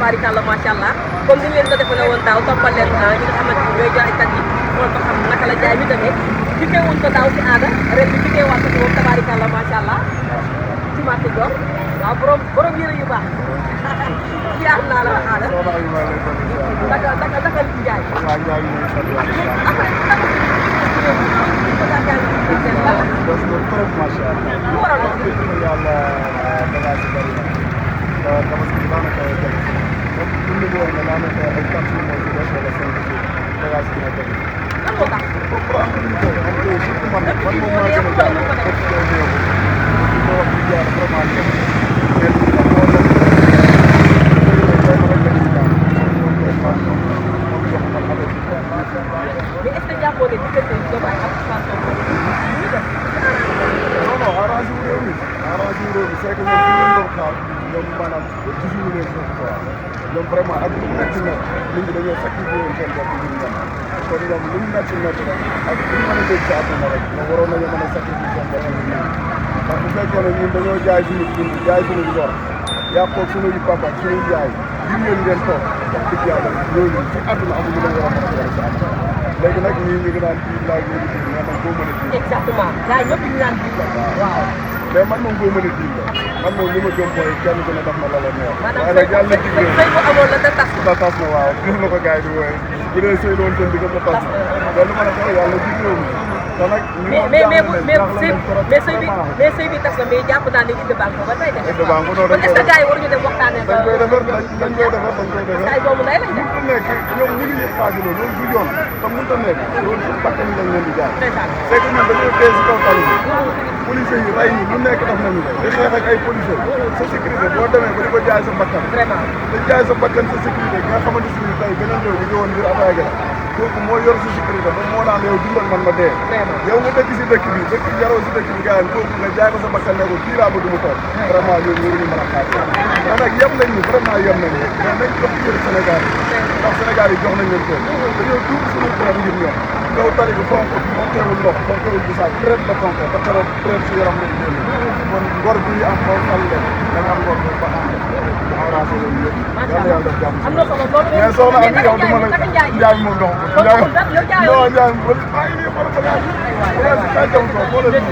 tabaarikàlla macha allah comme ni leen ko defee woon daaw toppal leen ñi nga xamante ni ñooy jaaykat yi xool ba xam naka la jaay mi demee dikkee wuñ ko daaw si aada ren bi dikkee waat ko si moom tabaarikàlla macha allah ci marché Dior waaw borom yére yu baax ziar naa la aada daka li jaay ñoom vraiment ak lu mu nekk nag nit ñi dañoo sacrifié woon seen bopp ngir ñoom kon ñoom lu mu nekk nag ak lu mu mën a dégg ci àdduna rek ñoom waroon nañu mën a sacrifié seen bopp ngir ñoom ndax bu fekkee ne ñun dañoo jaay suñu dund jaay suñu ngor yàqoo suñuy papa suñuy jaay jur ngeen ngeen toog wax dëgg yàlla ñooñu ci àdduna amul lu leen war a mën a war ci àdduna léegi nag ñii ñu ngi naan bii laaj ñu ngi dégg naan boo mën a diir exactement gars yi ñëpp ñu naan bii waaw mais man moom boo mën a diir man moom li ma gëm mooy kenn ku ne daf na la la neex waaye nag yàlla na digle sëy bu amoon la tas na waaw gis na ko gars yi di wooye bu dee sëy loon seen diggante tas mais lu mën a xew yàlla diglewu te nag mais sëy bi tas na mais jàpp naa ne indi banque ba tey indi banque noonu kon est-ce que gars yi waruñu dem waxtaanee dañ koy defar dañ koy defar ay doomu lay lañ def mënut a nekk ñoom ñu ngi ñuy xaajuloo loolu du yoon te mënut a nekk loolu suñu bakkan lañ leen di jaay c'est que ñun dañoo dee si kaw tali bi police yi rey ñu lu nekk def nañu ko di xeex ak ay policiers sa sécurité boo demee ba di ko jaay sa bakkan di jaay sa bakkan sa sécurité nga xamante si ni tey beneen réew bi ñëwoon ngir attaqué la kooku moo yor sa sécurité moom moo naan yow dundal man ma dee yow nga dëkk si dëkk bi dëkk yaroo si dëkk bi gars yi kooku nga jaay ko sa bakkan ne ko kii laa bëgg mu toog vraiment ñun ñu mën a xaar mais nag yem nañ ñu vraiment yem nañ mais nañ jox cër Sénégal yi ndax Sénégal yi jox nañ leen ko dañoo tuub suñu traite ngir ñoom kaw tali bi fonkeewul ndox fonkeewul bisaab traite la fonke ba traite si yaram lañ génn kon ngor bi am moom xal leen da nga am ngor bu ba am enragé leen yëpp yàlla yàlla def jàmm mais soxna Ami yow du ma la njaay moom donc njaay moom maa ngi nii xool bagage bagage kay jam ko moo leen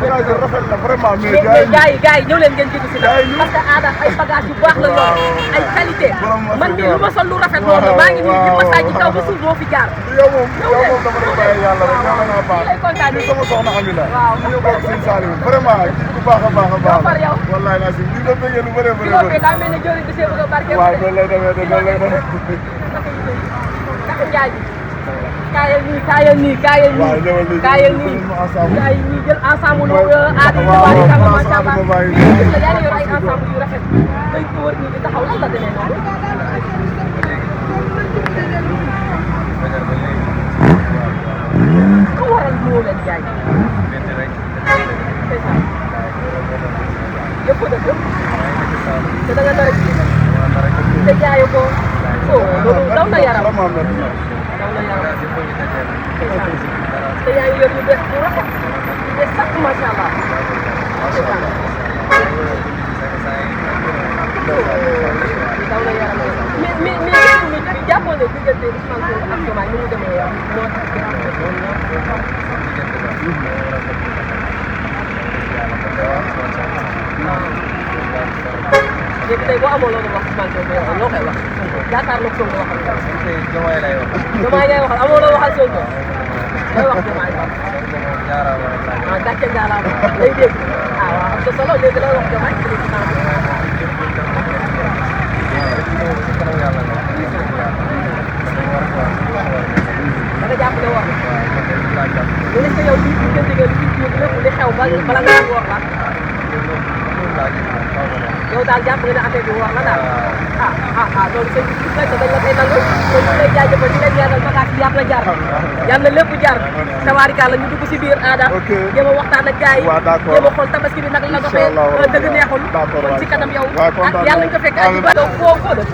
bagage rafet na vraiment mais gars yi ñëw leen ngeen jënd si la parce que aada ay bagage yu baax la lool ay qualité man mii lu ma sol lu rafet loolu maa ngi nii li ma saa ci kaw ba suuf moo fi jaar yow moom dama lay bàyyi yàlla rek yàlla naa baax ni sama soxna Ami la ñu bokk sëñ Saliou vraiment bu baax a baax a baax wallaay naa si li nga bëggee lu bëree bëri daa mel ne jëriñ bi see bëgg a barke waaw noonu lay demee de noonu lay demee naka njaay bi kaayal nii kaayal nii kaayal nii kaayal nii gars yi ñuy jël ensemble aada yi tabaari kàlla macha allah gis nga yaa ngi yor ay ensemble yu rafet dañ ko wër nii di taxaw lan la demee noonu ku waral moo leen jaay yëpp dëgg te da nga dara ci te jaayu ko loolu daw na yaram daw na yaram te yaa ngi yor yu bees yu rafet yu bees sax macha allah daw na yaram mais bi jàppoon ne diggante Ousmane Sonko ak Diomaye ni mu demee moo tax léegi tey boo amoo loolu wax Ousmane Sonko loo koy wax jàkkaarloog Sonko waxal ko. Diomaye lay wax. Diomaye ngay waxal amoo loo waxal Sonko looy wax Diomaye. ah gàcce ngaalaama lay dégg ah waaw am na solo léegi looy wax Diomaye. da nga jàpp ne wax. mais est-ce que yow lii li nga déggee lépp li xew bala nga wax la. yow daal jàpp nga ne affaire bi war na daal loolu sëñ bi dañ la koy nangu kon ñu lay jaajëfal di leen ñaanal bagage yi yàlla jar yal na lépp jar tabaarikàlla ñu dugg si biir aada jéem a waxtaan ak gars yi jéem a xool tabaski bi nag la doxee dëgg neexul kon si kanam yow yàlla nañ ko fekk ak ba donc foo dëkk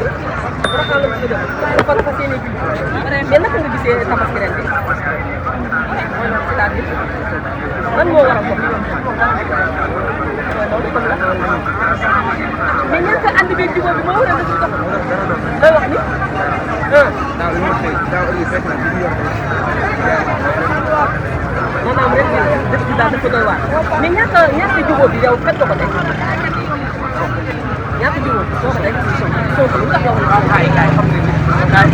Porokhane la ñu dëkk dafa nga fas yéene ji mais naka nga gisee tabaski ren bi c'est-à-dire lan moo waral ko mais ñàkk a andi beeg jubóo bi moo waral nga ci dox looy wax ni daaw li ma xëy daaw ëllëg fekk na bi ñu yor maanaam ren dëkk bi daal dafa doy waar mais ñaata jubóo bi yow kat nga ko teg ñaata jubóo bi soo ko teg soo ko lu tax yow kaay xam nga kaay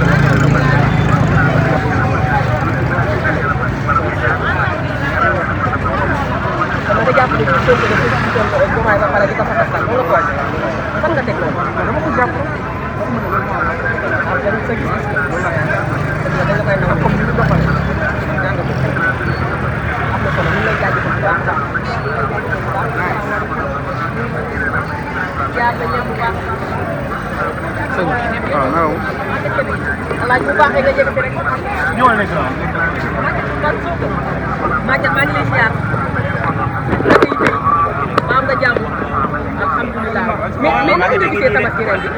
dama nga jàpp ne ci soo ko def ci Diomaye ba pare di ko fa tasal nga ko fan nga teg loolu dama ko jàpp ak sa gis-gis da nga koy nangu comme ni ñu doxalee jàng ko am na solo ñu lay jaajëfal bu baax jaar na ñëpp bu baax waaw naaw alaaj bu baaxee nga jëg rek ñëwal nekk Maguette maa ngi lay ziar maam nga jàmm alhamdulilah mais naka nga gisee tabaski ren bi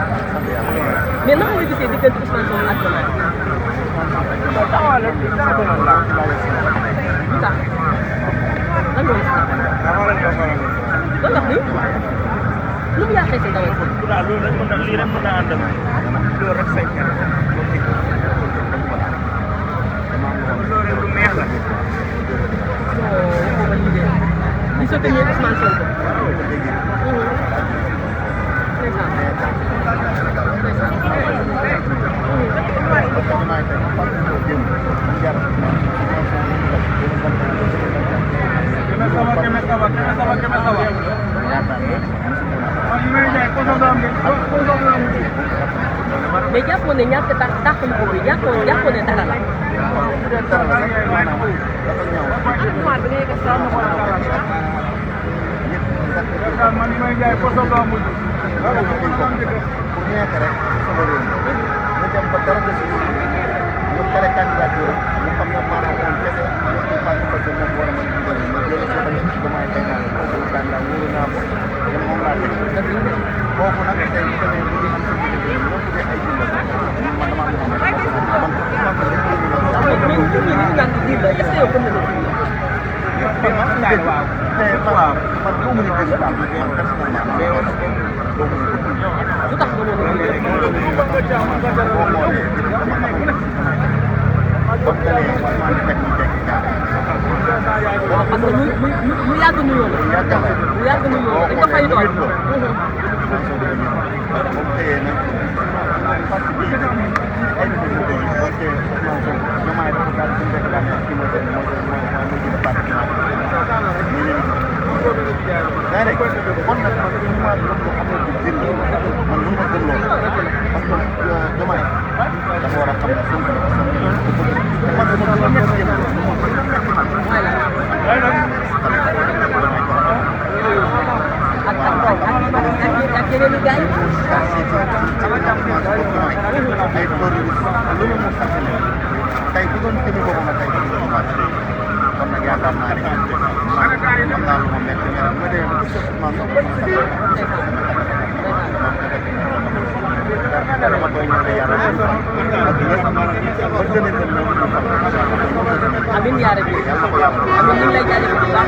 mais naka nga gisee diggante Ousmane Sonko ak Diomaye lu tax lan moo la si lu mu yàqee sa dawal ko lii rek mën na àndal loolu rek say xel loolu rek lu neex la di soutenir Ousmane Sonko mais jàppoon ne ñàkk tàqali ko bi jàppoon ne dara la parce que lu yàgg nuyoo la lu yàgg nuyoo la dañ ko fay doon ak yeneen i gars yi tey bu doon jëmi boobu nag tey du ñu kon nag yaakaar naa ne am naa lu ma métti mais nag ma demee ba gis man dama koy ñaan yàlla amiin yaa rabbi amiin ñu ngi lay jaajëfal bu baax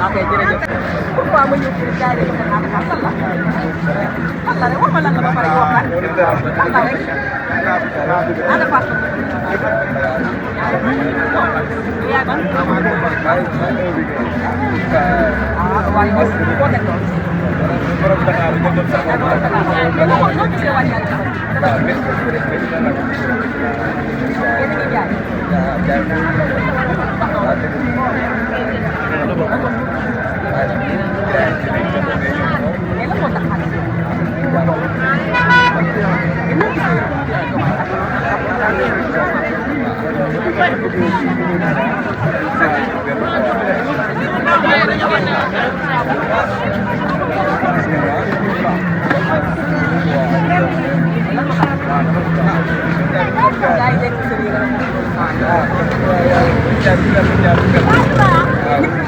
ok jërëjëf pourquoi ma ñëw pour gars yi dafa naan lan la rek wax ma lan la ba pare wax lan la rek ana Fatou yaa ban waaye boo nekkoon borom Dakar ñu dem sax noo gisee wàññi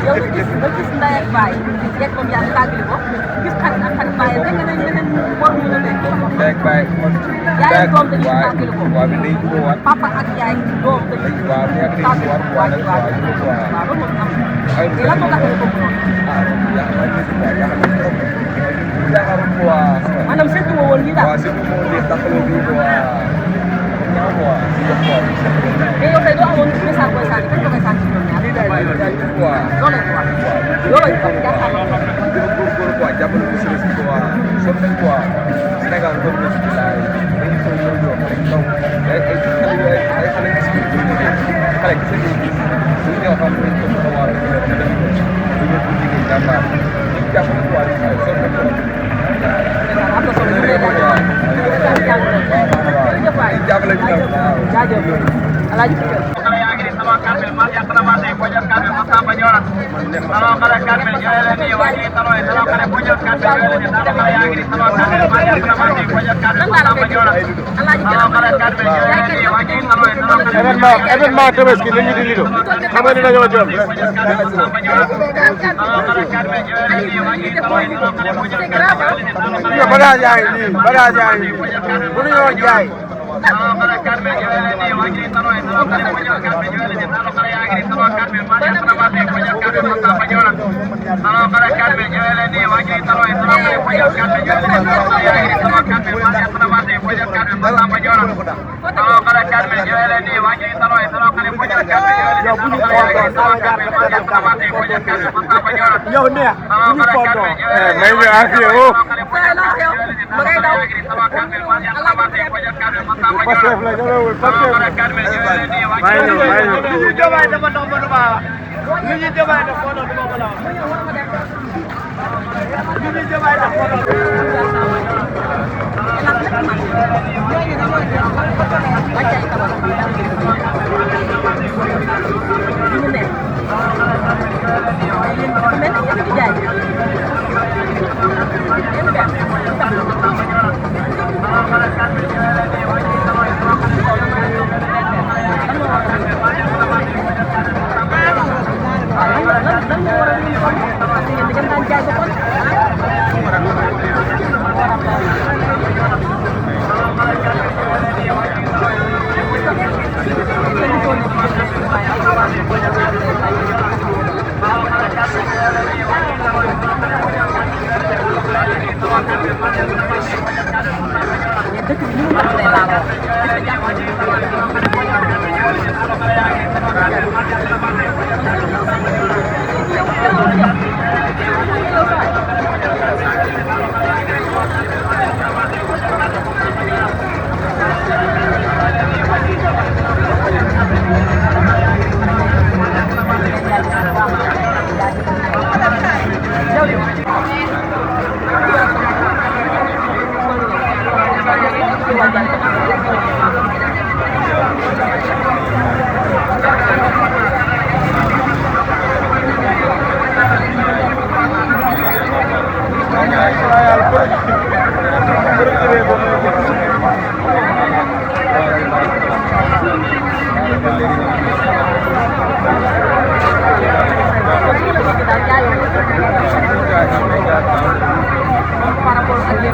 yow nga gis ndey ak baay yegg moom yàlla tàggali ko gis xarit ak xarit baay rek nga ne waruñu la nekk ndey ak baay yaay ak doom dañuy tàggali ko waaw bi day jubóowaat papa ak yaay doom dañuy waaw nekk day jubóowaat waaw loolu moom am ay mais lan moo tax nga bëgg noonu maanaam seetlu woo woon lii daal waaw c'est bon lii taxawoo bi quoi mais yow tey doo amoon message booy sànni kañ nga koy sànni si ñoom ñaar loo leen ko wax loo leen ko wax jàppal quoi jàppale ko si quoi sonn nañ quoi Sénégal doon na si laay dañuy soog ñëw ñoom rek taw ay xale gis ñu xale gis nañu gis ñu ñoo xam ne ko ko war a def dañu ko ñu ñu liggéey jàmbaar ñu jàppale quoi ay sonn nañ quoi am na solo ñu lay jàppale ñu waaw jaajëf alaaji événement Tabaski li ñu di lido xam nga ni dañoo jot bagage yaa ngi nii bagage yaa ngi nii mënuñoo jaay yow ne ñu foto may ñu affaire oh Pastef la ñëwul Pastef may ñu ñu jëbaay dafa dox ba du baax ñu jëbaay dafa ko dox du ma ko la ñu jëbaay dafa ko dox par rapport ak les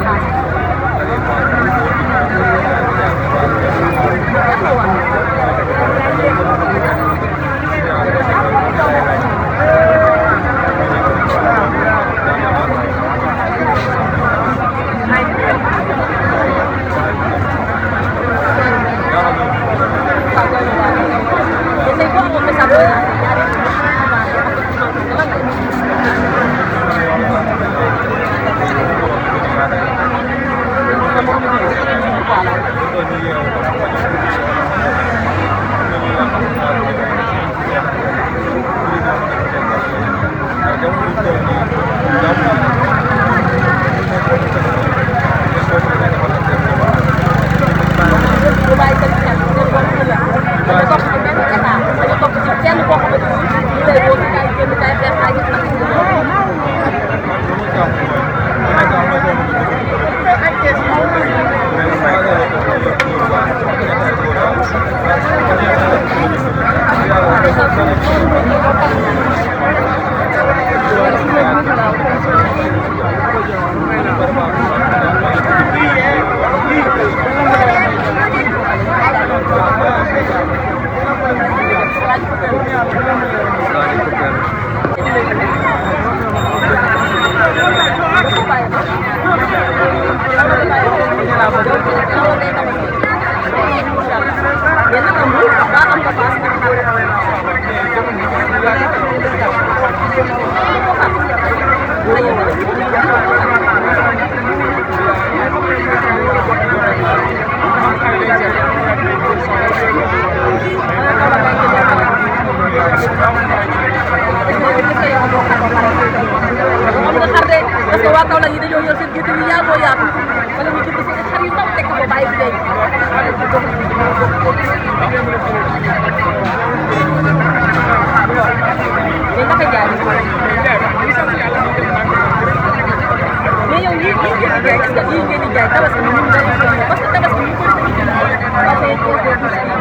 waa Kaolack yi dañoo yor seen gerte yi yaatoo yaatu wala ñu jënd seen xar yu ndaw teg ko bàyyi bi day mais naka jaay mais yow lii ngeen di jaay est-ce que lii ngeen di jaay tabaski bi ñu parce que tabaski bi ñu ko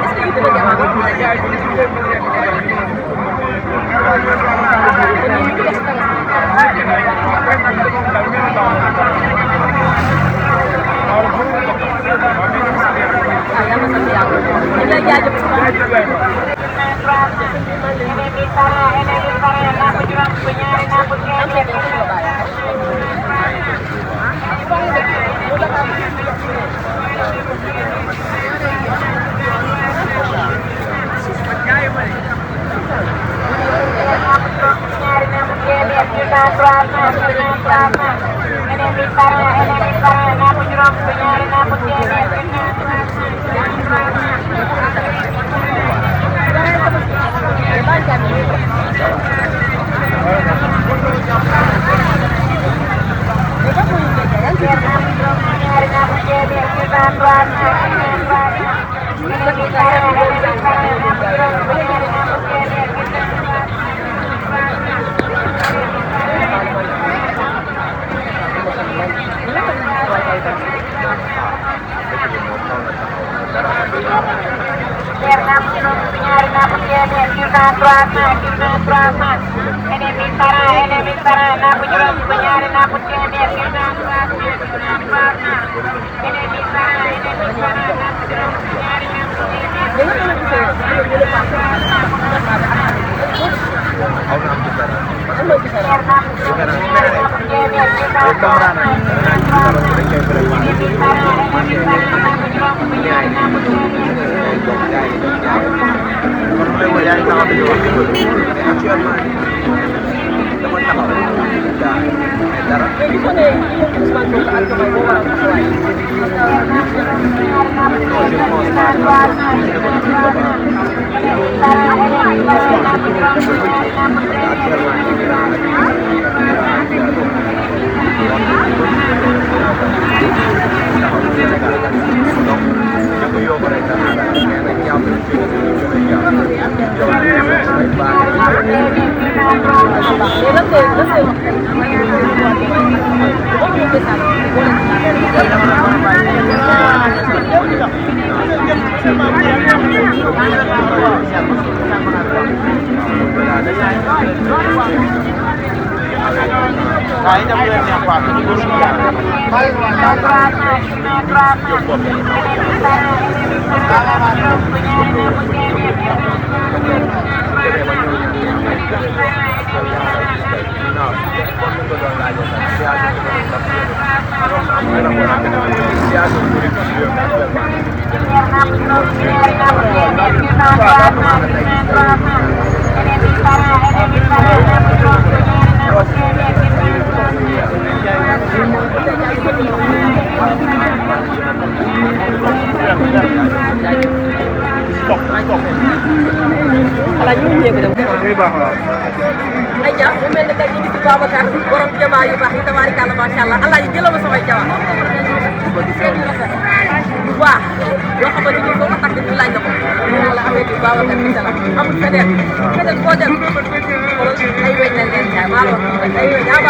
parce que est-ce que lii dina jaay ala ñu ñëw dem ay ja mu mel ne tey ñu ngi ci Babacar borom jamaa yu baax yi tabaarikàlla macha allah allah yi jëlal ma samay jamaa bu baax yoo xamante ni foo ko takk ñu laaj la ko ñu la affaire bi Babacar bi la amul feneen foo dem ay weñ lañ leen jaay maa loolu ay weñ ah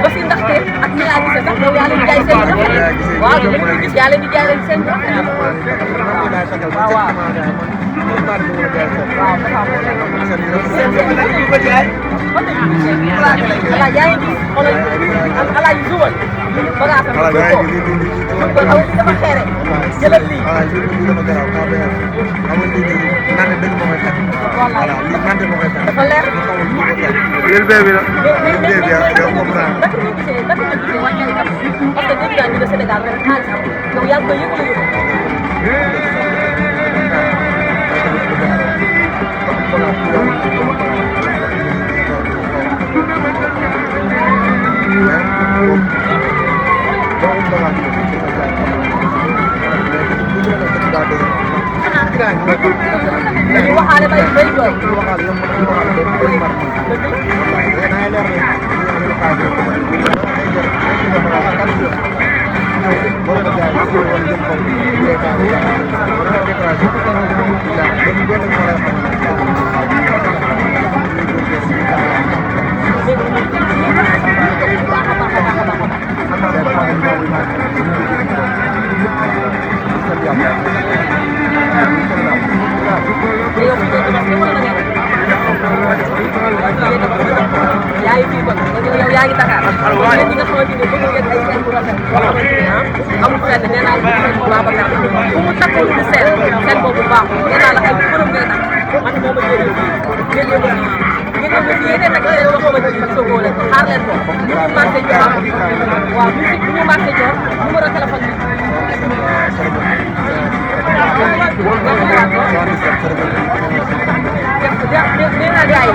basi ndaxte ak ñi laa gisee sax yow yaa leen di jaay seen rafet waaw dañu ko gis yaa leen di jaay leen seen rafet waaw waaw ala yaa ngi gis xoolal ala yu suwal bagage am ko aw dafa xeere jëlal lii waaw wallaay lii man de ma koy tax. dafa leer. yéen bee bi la. yéen bee bi yow comprendre. naka nga gisee wàññi tam parce que dégg naa ñu ne Sénégal ren xaalis am yow yaa ngi koy yëg dañuy waxaale bay bay jooy. yaa ngi fii kon yow yaa ngi Dakar yéen ñi nga xamante ni bëgg ngeen ay seen bu rafet boo xamante ni amul fenn nee naa la seen bu Babacar fu mu takkul lu seen boobu baaxul nee naa la ay borom ngay takk man moo ma jëlee fii ngeen yóbbu fii ngeen yóbbu fii yeneen nag yeneen yoo xamante ni soogoo leen xaar leen ko bu ñu marché Dior waaw bu ñu marché Dior numéro téléphone bi nee naa gars yi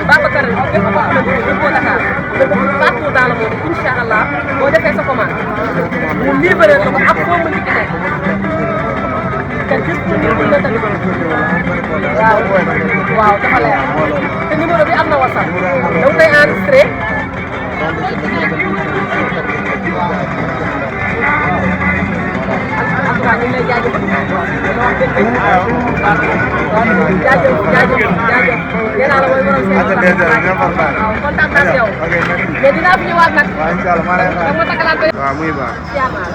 Babacar képp koo xamante ni dëppoo Dakar partout dans le monde incha allah boo defee sa commande mu livré la ko ak foo mën ci nekk te disponible la tamit waaw dafa leer te numéro bi am na WhatsApp da nga koy enregistré en tout cas ñu ngi lay jaajëfal jaajëf nee naa la mooy borom seen waaw kontaan naa si yow mais dinaa fi ñëwaat nag dama takalaat ko waaw muy baax. siyaar naa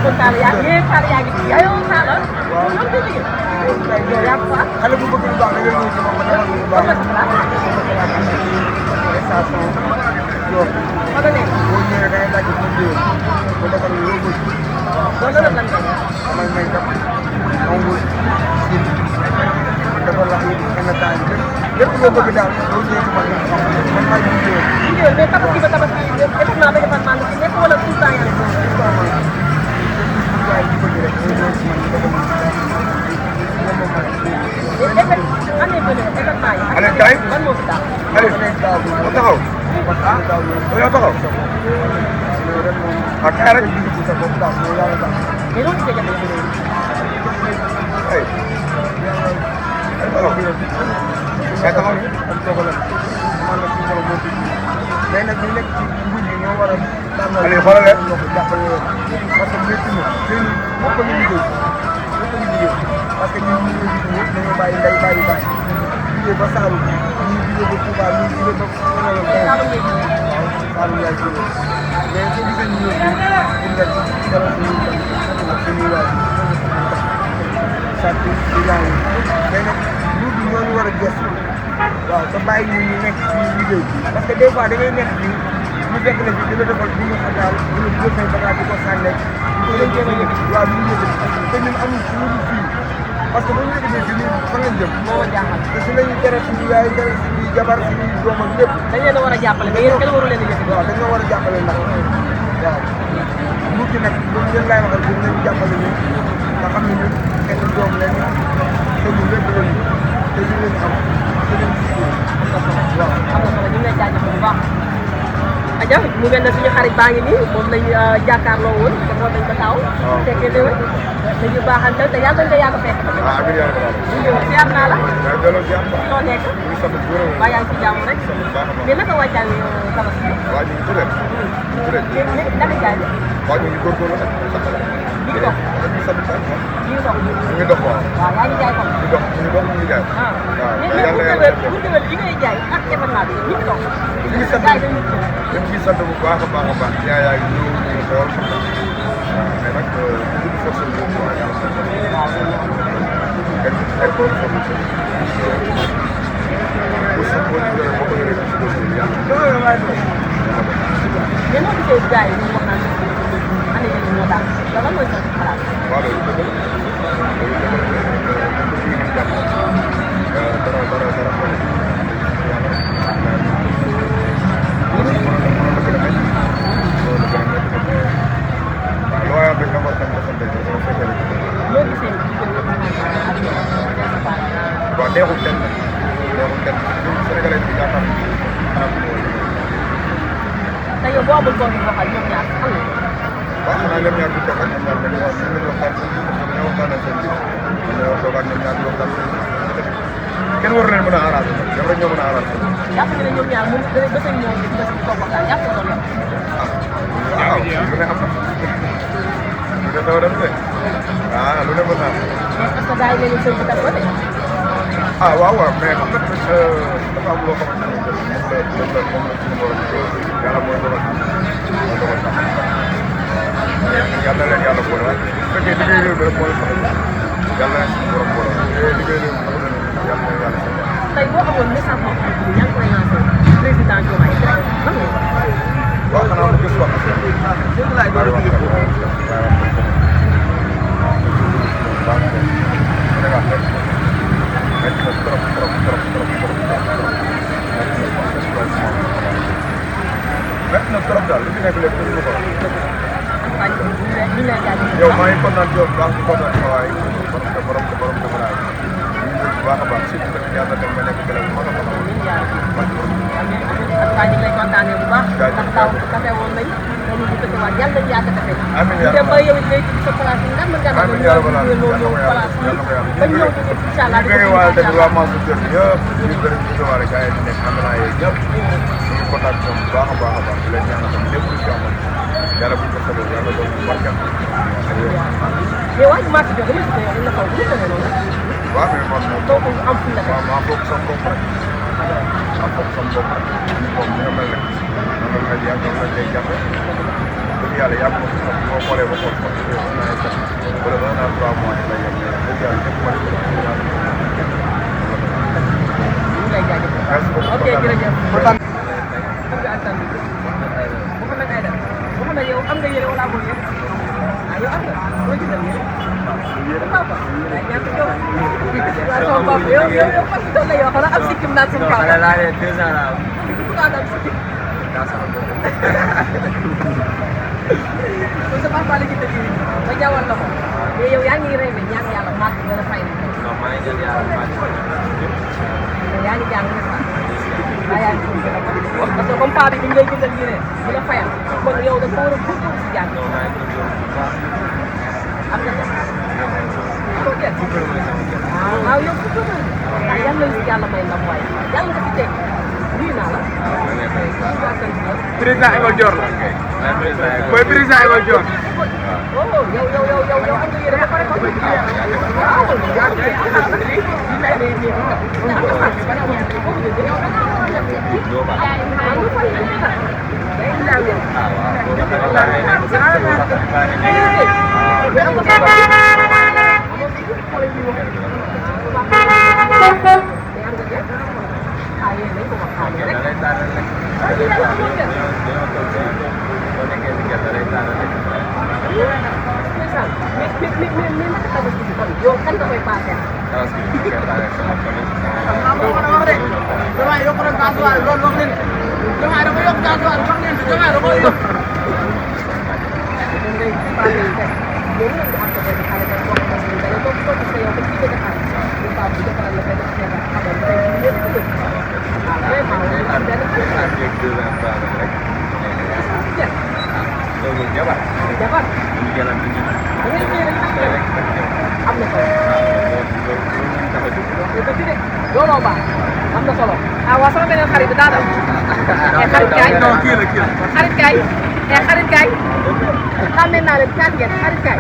kontaan yaa ngi xaar yaa ngi yaa yow xaaral ñoom du liggéey yaa ko fa xale bu bëgg lu baax da ngay ñëw ci moom ma defal lu baax. station Dior. fa nga nekk boo ñëwee da ngay laaj ko Dior ba defal lu bëgg. loolu la lan ngay damay may def ongul siin defal la ay émétage lépp loo bëgg daal loo ñëwee ci man man maa ngi Dior. liggéey mais tabaski ba tabaski événement ba événement nga ci nekk wala tout le temps yaa ngi waaye li bëgg rek loo ñëwee ci man defal Allez, kay. ban moo fi daal. Allez, ma taxaw. Yow taxaw. ak kay rek ci sa bopp daal mo yàlla tax. mais loolu ci jafe-jafe la. Ay. Alors, kay taxaw ni am dogalam. Man la ci borom mo ci. Mais nag ñu nekk ci nguur gi ñoo war a tànnal. Allez, xoolal leen. Jàppale leen. Parce que métti na. Seen bopp ñu liggéey. Bopp ñu liggéey. Parce que ñun ñu ngi ñëpp dañoo bàyyi ndey bàyyi bàyyi. Liggéey ba Saalum ñu liggéey ba Touba ñu liggéey ba Saalum yaay ci mais soo gisee ñu ñëw pour nga dalal suñuy tam suñuy waay sant di laaj mais nag nguur gi ñoo ñu war a gëstu waaw te bàyyi ñu nekk ci liggéey parce que des fois da ngay nekk fii ñu fekk la fi dina defal bu ñu xataal bu ñu jël say bagage di ko sànneeg di ko jéem a yëg waaw ñu yëg te ñun amul suñu fii parce que bu ñu yëgee fii nii fan lañ jëm moo jaaxal. te su lañuy tere suñu yaay tere suñuy jabar suñuy doom ak lépp dañ leen a war a jàppale mais yéen kenn waru leen a yëkkati. waaw dañoo war a jàppale ndax waaw nguur gi nag loolu leen laay waxal bu leen jàppale ñu nga xam ne ñun kenn doom leen te ñu lépp lañu te ñu leen am te leen ci waaw am na solo ñu ngi lay jaajëfal bu baax. Adja mu mel ne suñu xarit baa ngi nii moom lañ jàkkaarloo woon te moom lañ ko taaw. fekkee déwén dañu baaxantal te yàlla nga yàgg fekk. waaw ak yàlla daal ñu ñëw siyaar naa la. waaw delloo jàmm loo nekk. ñu ngi sant bu wér waa yaa ngi ci jàmm rek. mais naka wàccaan tabaski. waa ñu ngi turee mais naka jaay bi. waa ñu ngi góorgóorlu nag ñu ngi dox. ñu sant ñu ngi dox. ñu ngi dox waaw waaw yaa ngi jaay kon. ñu dox ñu ngi jaay ah waaw mais yàlla mais bu déwén li ngay jaay ak événement bi ñu ngi dox. ñu ngi sant jaay dañuy ñu ngi sant bu baax a baax a baax yaa ngi ñëw dawal xam na mais nag bu force bi quoi yàlla sa kenn ay bonne formation bu sa boo ñu gërëm boo ko yoree ci dossier bi yàlla mais noo gisee gars yi ñu wax naan année yii moo daal lan mooy sa xalaat. waaw loolu dëgg la loolu dëgg la ko fi ñu jàpp dara waaw neexul kenn Sénégalais bi yaakaar te yow boo amul kooku waxal ñoom ñaar xam nga. waaw xanaa ñoom ñaar bu toog ak ñoom ñaar dañu waxtaan seen biir dañoo waxtaan seen biir dañoo toog ak ñoom ñaar di waxtaan seen biir kenn waru leen mën a arrangé ñoom rek ñoo mën a arrangé. jàpp nga ne ñoom ñaar mën na ba tey ñoom gis nga si toog waxtaan jàpp nga loolu. waaw lu ne am na lu ne dafa dem de ah lu ne mën naa am. mais est-ce que gars yi léegi sëñ bi teg ko de. ah waaw waaw mais xam nga dafa am loo xamante ne moom la suñu borom yàlla mooy dogal sax yàlla leen yàlla boole waaye bu fekkee liggéey réew mi rek moo la soxla yàlla leen suñu borom boole liggéey réew mi xam nga yàlla na yàlla soxla. tey boo amoon message boo xamante ni yaa ngi koy lancé président Diomaye lan nga waaw xanaa mu gis wax na trop daal li fi nekk lépp lu ko yow maa ngi kontaan yow baax di kontaan sa waay borom dafa laaj bu baax a baax surtout nag yàlla dem nga nekk gëlëm bu mag a mag ñu ngi lay kontaanee bu baax ndax daaw kafe woon nañ dañu di kafe waat yàlla nañu yàgg kafe ñu dem ba yow it ngay ci sa place yi nga mën nga def loolu place yi ba ñëw ñu incha allah di waa tamit waa Mansour Diop yëpp ñu bëri ñu dowaale gars yi di nekk am naa yooyu ñëpp ñu ngi kontaan ñoom bu baax a baax di leen ñaanal tam lépp lu ci amoon yàlla bu ñu ko saboo yàlla doon barkeel mais waa ji Mansour Diop dama gis ne yow dañ la xaw bu ñu noonu waaw mais man moom kooku am fu la waaw maa foog sama bopp rek maa foog sama bopp rek moom ni nga mel rek noonu la mel yàgg noonu lañ lay jàppe dëgg yàlla yàgg ma xam boo xoolee ba xool sax wala 1 an 3 mois yi lay yem dëgg yàlla ñëpp ma ñu lay jaajëfal ok jërëjëf Mouhamed yow am nga yére wala amoo yére ah yow am nga loo ci dem yére papa ay ñàkk jox waaw sama papa yow parce que doon na yow xanaa am sikkim naan suñu kaw laa ne 2 ans laa am. pourquoi am sikkim daa sama bopp. kon sa papa la ci dëkk yi ba jawal la ko mais yow yaa ngi rêvé ñaan yàlla màgg gën a fay non maa ngi ñaan yàlla maa ngi fay. yaa ngi jàng n'est-ce pas waaye yaa ngi gën a parce que comme paa bi ñu ngi lay jëndal yére di la fayal kon yow da nga ko war a góorgóorlu si jàng non maa ngi góorgóorlu bu baax. am nga ko ko kenn Fukki mooy sama kër. waaw yow fu ko mën ah yàlla na yàlla may ndam waaye yàlla nga fi teg nuyu naa la waaw maa ngi lay fay bu baax. président Iba Dior la. ok maa ngi président Iba. mooy président Iba Dior. oh yow am nga yére ba pare ko waaw doo baax. yow kan nga koy paasee. damay yokk rek gasoil loolu wax leen damay dafa yokk gasoil wax leen damay da koy yokk. jabar am na solo looloo baax am na solo ah waa sama beneen xarit bi daa daw xarit kaay xarit kaay xarit kaay xàmme naa leen kaan ngeen xarit kaay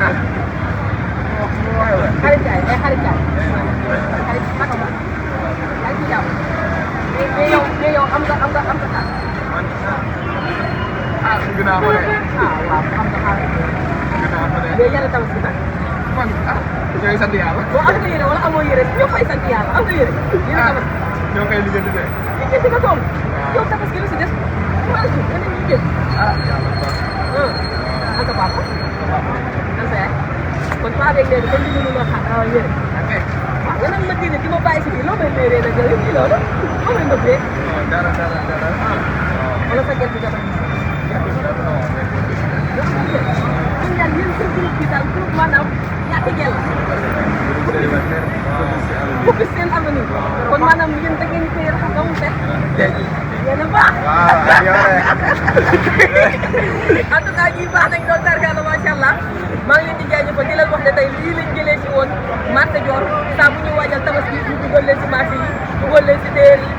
xarit kaay xarit kaay xarit naka ma yaa ngi ci jàmm mais yow am nga ah bëgg naa ko de. ah waaw xam nga xaaral bëgg naa ko de. mais yàlla tabaski nag man ah ñooy sant yàlla. boo am nga yére wala amoo yére ñoo fay sant yàlla am nga yére yére tabaski ñoo koy lijjanti de. liggéey nga toog yow tabaski lu si des wala su nga ne ñu jël ah yàlla baax an sa papa an sa yaay kon paa beeg nee na kon li ñu mën a yére ok. waaw nga naan ma diine di ma bàyyi si biir loo may méeree nag yow lii loolu loo may nëbbee non dara. wala sa gerte jabar ñun ñaan yéen seen groupe bi daal groupe maanaam ñaata jël fukk seen avenue kon maanaam yéen da ngeen koy raxas ba mu set yéen a baax waaw yow de. en tout cas ñi baax nañ doon targaana macha allah maa ngi leen di jaajëfal di leen wax ne tey lii lañ jëlee si woon marché Dior saa bu ñuy waajal tabaski ñu dugal leen si marché yi dugal leen si téer yi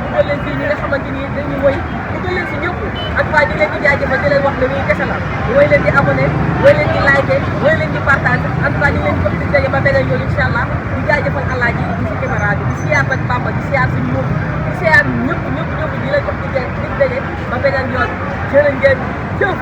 dugal leen si ñi nga xamante ni dañu moy dugal leen si ñëpp ak waa di leen di jaajëfal di leen wax ne nii kese la woy leen di abonné woy leen di like woy leen di partage en tout cas ñu leen di bëgg di daje ba beneen yoon incha allah di jaajëfal alaaji di si caméra bi di siyaar nag Bamba di siyaar suñu yóbbu di siyaar ñëpp di leen wax di daje ba beneen yoon jërë ngeen jëf